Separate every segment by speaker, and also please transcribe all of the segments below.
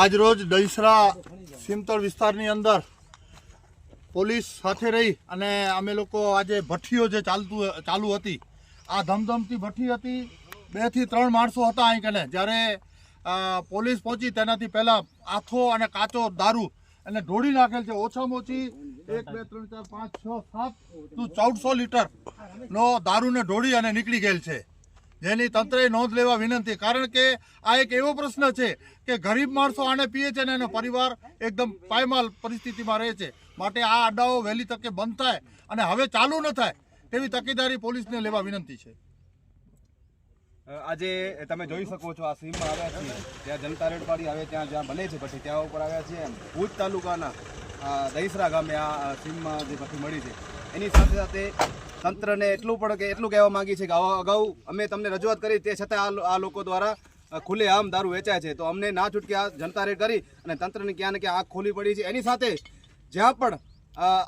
Speaker 1: આજ રોજ દહીસરા સીમતળ વિસ્તારની અંદર પોલીસ સાથે રહી અને અમે લોકો આજે ભઠ્ઠીઓ જે ચાલુ હતી, આ ધમધમતી ભઠ્ઠી હતી, 2 થી 3 માણસો હતા અહીં કને. જ્યારે પોલીસ પહોંચી તેનાથી પહેલાં આથો અને કાચો દારૂ અને ઢોળી નાખેલ છે. ઓછામાં ઓછી 1 2 3 4 5 6 7 1400 લીટરનો દારૂને ઢોળી અને નીકળી ગયેલ છે, જેની તંત્રએ નોંધ લેવા વિનંતી. કારણ કે આ એક એવો પ્રશ્ન છે કે ગરીબ માણસો આને પીએ છે અને એનો પરિવાર એકદમ પાયમાલ પરિસ્થિતિમાં રહે છે. માટે આ અડ્ડાઓ વહેલી તકે બંધ થાય અને હવે ચાલુ ન થાય તેવી તકેદારી પોલીસને લેવા વિનંતી છે.
Speaker 2: આજે તમે જોઈ શકો છો આ સીમમાં આવ્યા છીએ, ત્યાં જનતા રેડપાડી આવે જ્યાં બને છે પછી ત્યાં ઉપર આવ્યા છીએ. ભુજ તાલુકાના દહીસરા ગામે આ સીમમાં જે ભઠ્ઠી મળી છે એની સાથે સાથે તંત્રને એટલું કહેવા માંગી છે કે અગાઉ અમે તમને રજૂઆત કરી તે છતાં આ લોકો દ્વારા ખુલ્લેઆમ દારૂ વેચાય છે. તો અમને ના છૂટકે આ જનતા રેડ કરી અને તંત્રની ક્યાં ને ક્યાં આંખ ખોલી પડી છે. એની સાથે જ્યાં પણ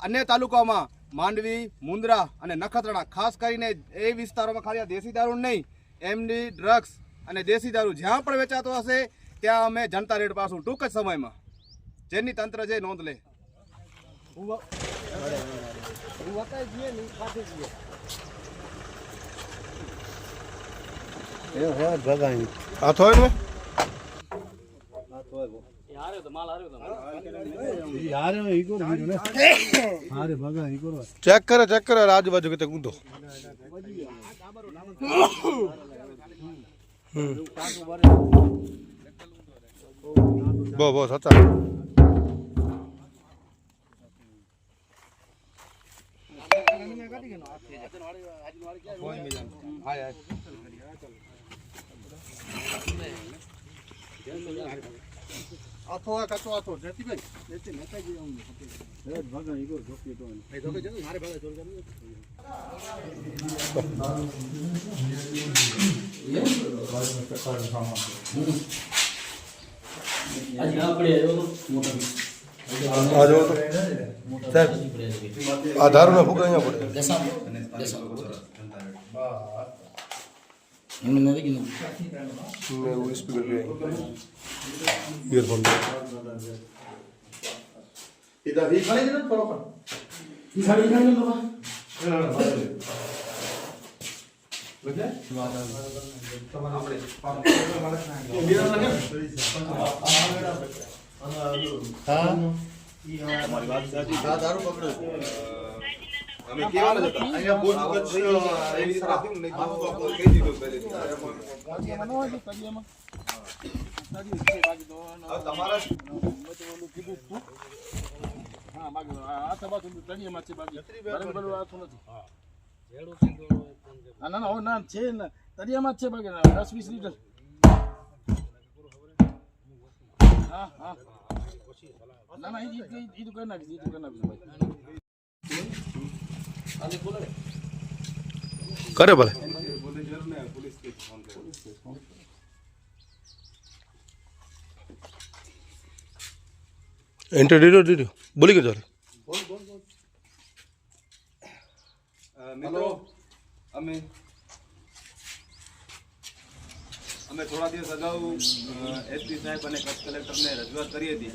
Speaker 2: અન્ય તાલુકામાં માંડવી, મુંદ્રા અને નખત્રાણા, ખાસ કરીને એ વિસ્તારોમાં ખાલી આ દેશી દારૂ નહીં, એમડી, ડ્રગ્સ અને દેશી દારૂ જ્યાં પણ વેચાતો હશે ત્યાં અમે જનતા રેડ પાડશું ટૂંક જ સમયમાં, જેની તંત્ર જે નોંધ લે.
Speaker 1: ચેક કરે આજુબાજુ કે ઊંધો બસ હતા. આથો કાચો આથો જેથી આ દારૂ ના ભૂખ અહીંયા પડે. ઈયરફોન દારૂ પકડ્યો. અમે કેવા હતા અહીંયા બોલ કચ્છ એની સાથે નહીં કહી દીધું પહેલેથી. તમારા હા બાકી આ સભા તળિયામાં છે, બાકી બરાબર આથું નથી. ના ના છે ને તળિયામાં જ છે, બાકી 10-20 લીટર. હા હા ના ના એ તો કરી નાખીશ, કરે ભલે. એન્ટર દીધો બોલી ગયો.
Speaker 2: મિત્રો અમે થોડા દિવસ અગાઉ એસપી સાહેબ અને કચ્છ કલેક્ટરને રજૂઆત કરી હતી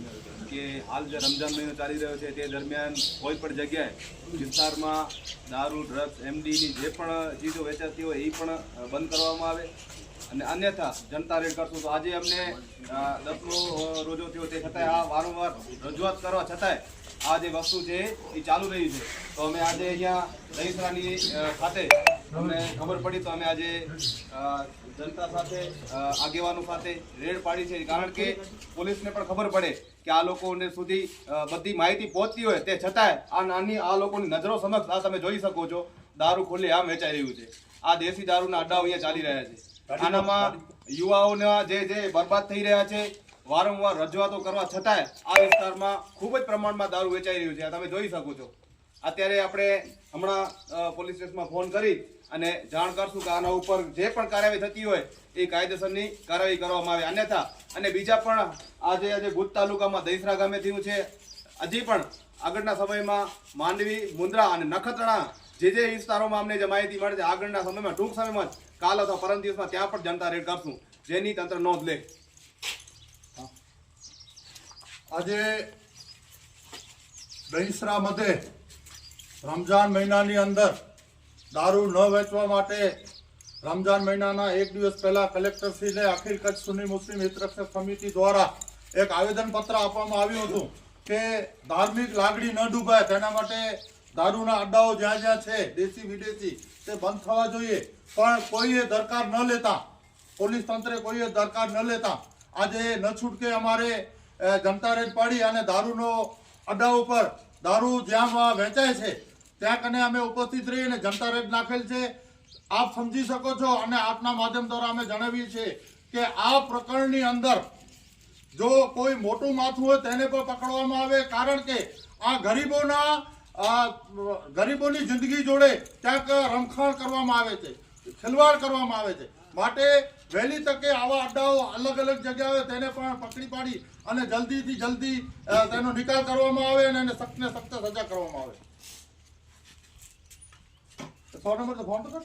Speaker 2: કે હાલ જે રમજાન મહિનો ચાલી રહ્યો છે તે દરમિયાન કોઈ પણ જગ્યાએ વિસ્તારમાં દારૂ, ડ્રગ્સ, એમડીની જે પણ ચીજો વેચાતી હોય એ પણ બંધ કરવામાં આવે અને અન્યથા જનતા રેડ કરશું. તો આજે અમને 10મો રોજો થયો તે છતાંય આ વારંવાર રજૂઆત કરવા છતાંય આ જે વસ્તુ છે એ ચાલુ રહી છે. તો અમે આજે અહીંયા દહીસરાની ખાતે અમને ખબર પડી તો અમે આજે જનતા સાથે આગેવાનો સાથે રેડ પાડી છે. કારણ કે પોલીસને પણ ખબર પડે કે આ લોકોને સુધી બધી માહિતી પહોંચતી હોય તે છતાંય આ લોકોની નજરો સમક્ષ આ તમે જોઈ શકો છો દારૂ ખુલ્લેઆમ વેચાઈ રહ્યું છે. આ દેશી દારૂના અડ્ડાઓ અહીંયા ચાલી રહ્યા છે. આનામાં યુવાઓના જે બરબાદ થઈ રહ્યા છે. વારંવાર રજૂઆતો કરવા છતાંય આ વિસ્તારમાં ખૂબ જ પ્રમાણમાં દારૂ વેચાઈ રહ્યું છે. તમે જોઈ શકો છો. અત્યારે આપણે હમણાં પોલીસ સ્ટેશનમાં ફોન કરી અને જાણ કરશું કે આના ઉપર જે પણ કાર્યવાહી થતી હોય એ કાયદેસરની કાર્યવાહી કરવામાં આવે. અન્યથા અને બીજા પણ આજે ભુજ તાલુકામાં દહીસરા ગામે થયું છે. હજી પણ આગળના સમયમાં માંડવી, મુંદ્રા અને નખત્રાણા જે વિસ્તારોમાં અમને જે માહિતી મળે છે આગળના સમયમાં ટૂંક સમયમાં કાલ અથવા પરમ દિવસમાં ત્યાં પણ જનતા રેડ કરશું, જેની તંત્ર નોંધ લે.
Speaker 1: આજે દહીસરા મધ્યે રમજાન મહિનાની અંદર દારૂ ન વેચવા માટે રમજાન મહિનાના એક દિવસ પહેલા કલેક્ટરશ્રીને અખિલ કચ્છ સુન્ની મુસ્લિમ હિતરક્ષક સમિતિ દ્વારા એક આવેદનપત્ર આપવામાં આવ્યું હતું કે ધાર્મિક લાગણી ન ડૂબાય તેના માટે દારૂના અડ્ડાઓ જ્યાં જ્યાં છે દેશી વિદેશી તે બંધ થવા જોઈએ, પણ કોઈએ દરકાર ન લેતા, પોલીસ તંત્રે કોઈએ દરકાર ન લેતા આજે ન છૂટકે અમારે જનતા રેડ પાડી અને દારૂનો અડ્ડા ઉપર દારૂ જ્યાં વેચાય છે ત્યાં કને અમે ઉપસ્થિત રહી અને જનતા રેડ નાખેલ છે. આપ સમજી શકો છો અને આપના માધ્યમ દ્વારા અમે જણાવીએ છીએ કે આ પ્રકરણની અંદર જો કોઈ મોટું માથું હોય તેને પણ પકડવામાં આવે, કારણ કે આ ગરીબોની જિંદગી જોડે ક્યાંક રમખાણ કરવામાં આવે છે, ખેલવાડ કરવામાં આવે છે. માટે વહેલી તકે આવા અડ્ડાઓ અલગ અલગ જગ્યાએ તેને પણ પકડી પાડી અને જલ્દીથી જલ્દી તેનો નિકાલ કરવામાં આવે અને એને સખ્ત ને સખ્ત સજા કરવામાં આવે. 100 નંબર તો ફોન તો કર.